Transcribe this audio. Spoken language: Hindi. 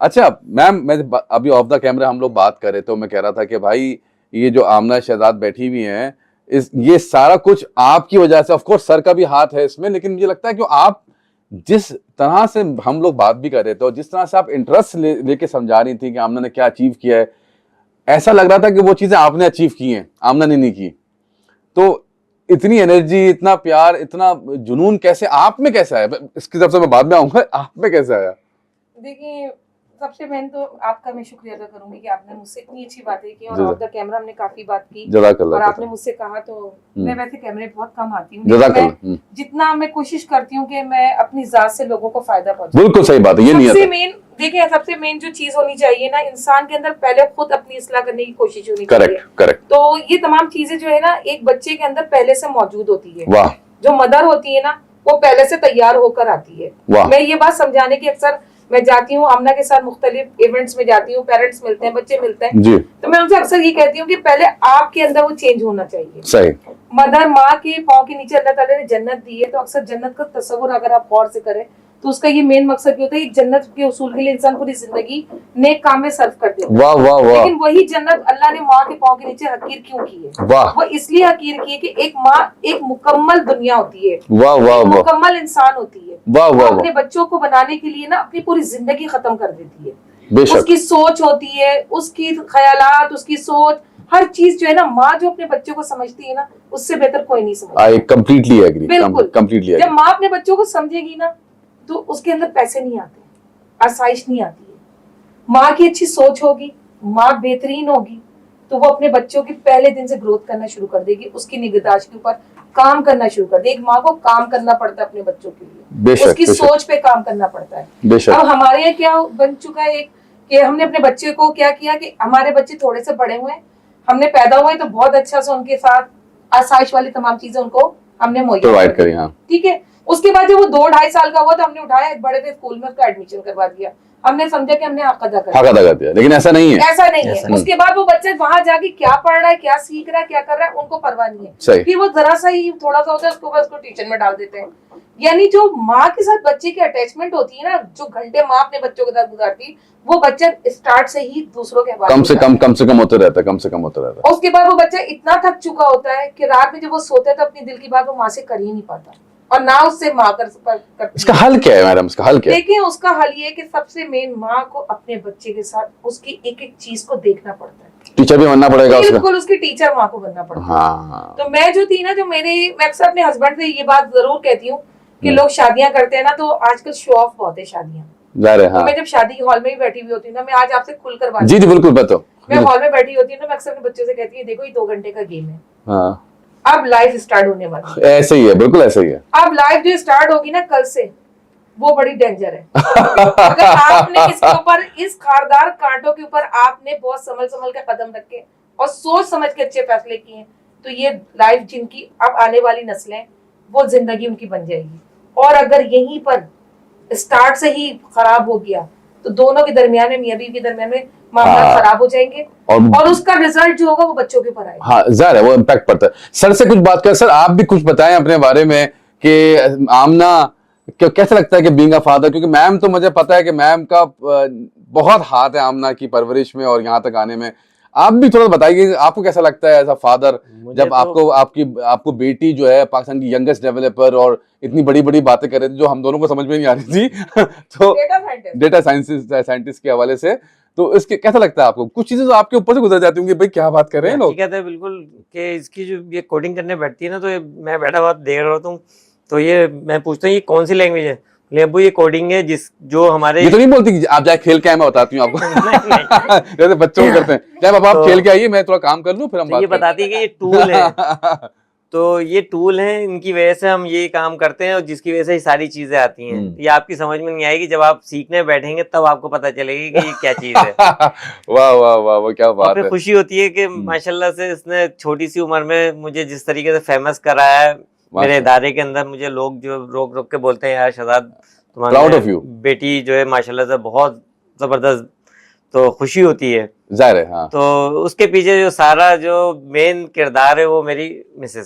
अच्छा मैम, मैं अभी ऑफ द कैमरा हम लोग बात कर रहे तो मैं कह रहा था कि भाई ये जो आमना शहजाद बैठी हुई हैं, इस ये सारा कुछ आपकी वजह से, ऑफ कोर्स सर का भी हाथ है इसमें, लेकिन मुझे लगता है कि आप जिस तरह से हम लोग बात भी कर रहे थे और जिस तरह से आप इंटरेस्ट लेके समझा रही थी कि आमना ने क्या अचीव किया है, ऐसा लग रहा था कि वो चीजें आपने अचीव की हैं, आमना ने नहीं की। तो इतनी एनर्जी, इतना प्यार, इतना जुनून कैसे आप में कैसे आया, इसकी तरफ से मैं बाद में आऊंगा, आप में कैसे आया? देखिए, सबसे मेन तो आपका मैं शुक्रिया अदा करूंगी कि आपने मुझसे इतनी अच्छी बातें की और ऑफ द कैमरा हमने काफी बात की और आपने मुझसे कहा। तो मैं वैसे कैमरे बहुत कम आती हूँ, जितना मैं कोशिश करती हूँ कि मैं अपनी जात से लोगों को फायदा पहुंचाऊं। बिल्कुल सही बात है, ये नहीं सबसे मेन देखिए, सबसे मेन जो चीज होनी चाहिए ना, इंसान के अंदर पहले खुद अपनी इस्लाह करने की कोशिश होनी चाहिए। करेक्ट। तो ये तमाम चीजें जो है ना, एक बच्चे के अंदर पहले से मौजूद होती है। वाह। जो मदर होती है ना, वो पहले से तैयार होकर आती है। मैं ये बात समझाने की, अक्सर मैं जाती हूँ आमना के साथ मुख्तलिफ इवेंट्स में जाती हूँ, पेरेंट्स मिलते हैं, बच्चे मिलते हैं जी। तो मैं उनसे अक्सर ये कहती हूँ कि पहले आपके अंदर वो चेंज होना चाहिए। सही। मदर माँ के पाँव के नीचे अल्लाह ताला ने जन्नत दी है, तो अक्सर जन्नत का तस्वुर अगर आप गौर से करें तो उसका ये मेन मकसद क्या होता है, जन्नत के उसूल के लिए इंसान पूरी जिंदगी नेक काम में सर्व करते हैं। वाह वाह वाह। लेकिन वही जन्नत अल्लाह ने माँ के पाँव के नीचे हकीर क्यों की है? वाह। वो इसलिए हकीर की है कि एक माँ एक मुकम्मल दुनिया होती है, वाह वाह, मुकम्मल इंसान होती है। वाह वाह। अपने बच्चों को बनाने के लिए ना अपनी पूरी जिंदगी खत्म कर देती है। उसकी सोच होती है, उसकी ख्यालात, उसकी सोच, हर चीज जो है ना, माँ जो अपने बच्चों को समझती है ना, उससे बेहतर कोई नहीं समझता। आई कंप्लीटली एग्री, बिल्कुल कंप्लीटली एग्री। जब माँ अपने बच्चों को समझेगी ना, तो उसके अंदर पैसे नहीं आते, आसाइश नहीं आती है। माँ की अच्छी सोच होगी, माँ बेहतरीन होगी, तो वो अपने बच्चों के पहले दिन से ग्रोथ करना शुरू कर देगी, उसकी निगहदाश्त के ऊपर काम करना शुरू कर देगी। एक माँ को काम करना पड़ता है अपने बच्चों के लिए, उसकी सोच पे काम करना पड़ता है। अब हमारे यहाँ क्या बन चुका है कि हमने अपने बच्चे को क्या किया कि हमारे बच्चे थोड़े से बड़े हुए, हमने पैदा हुए तो बहुत अच्छा से उनके साथ आसाइश वाली तमाम चीजें उनको हमने मुहैया करी, ठीक है। उसके बाद जब वो 2-2.5 साल का हुआ तो हमने उठाया, एक बड़े से स्कूल में उसका एडमिशन करवा दिया। हमने समझा कि हमने हक अदा कर दिया, लेकिन ऐसा नहीं है, ऐसा नहीं है। उसके बाद वो बच्चे वहां जाके क्या पढ़ रहा है, क्या सीख रहा है, क्या कर रहा है, उनको परवाह नहीं है। फिर वो जरा सा ही थोड़ा सा होता है, उसको बस ट्यूशन में डाल देते हैं। यानी जो माँ के साथ बच्चे की अटैचमेंट होती है ना, जो घंटे माँ अपने बच्चों के साथ गुजारती, वो बच्चा स्टार्ट से ही दूसरों के हवाले कम से कम होते रहता है, कम से कम होता रहता है। उसके बाद वो बच्चा इतना थक चुका होता है कि रात में जब वो सोता है तो अपनी दिल की बात वो माँ से कर ही नहीं पाता, और ना उससे माँ कर। इसका हल क्या है मैडम? इसका हल क्या है? देखिए, उसका हल ये है कि सबसे मेन माँ को अपने बच्चे के साथ उसकी एक एक चीज को देखना पड़ता है। टीचर भी बनना पड़ेगा, बिल्कुल उसकी टीचर माँ को बनना पड़ता है। हाँ। तो मैं जो थी ना, मैं अक्सर अपने हस्बैंड से ये बात जरूर कहती हूँ कि लोग शादियां करते हैं ना, तो आजकल शो ऑफ बहुत है शादियां। तो मैं जब शादी हॉल में ही बैठी हुई होती हूँ ना, मैं आज आपसे खुलकर बात, जी बिल्कुल बताओ, मैं हॉल में बैठी होती हूँ ना, मैं अक्सर अपने बच्चों से कहती हूँ, देखो ये 2 घंटे का गेम है, अब लाइफ स्टार्ट होने वाली है। ऐसे ही है, बिल्कुल ऐसे ही है। अब लाइफ जो स्टार्ट होगी ना कल से, वो बड़ी डेंजर है। अगर आपने इसके ऊपर, इस खारदार कांटों के ऊपर आपने बहुत संभल के कदम रखे और सोच समझ के अच्छे फैसले किए, तो ये लाइफ जिनकी अब आने वाली नस्लें, वो जिंदगी उनकी बन जाएगी। और अगर यहीं पर स्टार्ट से ही खराब हो गया, तो दोनों के दरमियान में, मियां बीवी के दरमियान में मामला खराब हो जाएंगे और उसका रिजल्ट जो होगा वो बच्चों के ऊपर आएगा। हाँ, ज़ाहिर है वो इम्पैक्ट पड़ता है। सर से कुछ बात कर, सर आप भी कुछ बताएं अपने बारे में कि आमना कैसे लगता है कि बीइंग अ फादर, क्योंकि मैम तो मुझे पता है कि मैम का बहुत हाथ है आमना की परवरिश में और यहाँ तक आने में। आप भी थोड़ा बताइए आपको कैसा लगता है एज अ फादर, जब तो आपको बेटी जो है पाकिस्तान की यंगेस्ट डेवलपर और इतनी बड़ी बड़ी बातें कर रही थी जो हम दोनों को समझ में नहीं आ रही थी तो डेटा साइंटिस्ट के हवाले से, तो इसके कैसा लगता है आपको? कुछ चीजें तो आपके ऊपर से गुजर जाती होंगी, भाई क्या बात कर रहे हैं लोग। कहते हैं बिल्कुल कि इसकी जो ये कोडिंग करने बैठती है ना, तो मैं बैठा हुआ देख रहा हूँ, तो ये मैं पूछता हूँ ये कौन सी लैंग्वेज है, अबू ये कोडिंग है जो हमारे, ये तो नहीं बोलती कि आप जाए खेल के आए, मैं बताती हूँ आपको। जैसे बच्चों को करते हैं, क्या पापा आप खेल के आइए, मैं थोड़ा काम कर लूँ फिर हम बात। ये बताती है कि ये टूल है। तो ये टूल है, इनकी वजह से हम ये काम करते हैं और जिसकी वजह से ये सारी चीजें आती हैं। ये आपकी समझ में नहीं आएगी, जब आप सीखने बैठेंगे तब आपको पता चलेगी कि ये क्या चीज है। वाह वाह वाह वाह, क्या बात है। खुशी होती है कि माशाल्लाह से इसने छोटी सी उम्र में मुझे जिस तरीके से फेमस कराया है मेरे इदारे के अंदर। मुझे लोग जो रोक के बोलते हैं, यार शहजाद तुम्हारी बेटी जो है माशाल्लाह से बहुत जबरदस्त, तो खुशी होती है, जाहिर है। हाँ। तो उसके पीछे जो सारा जो मेन किरदार है वो मेरी मिसेस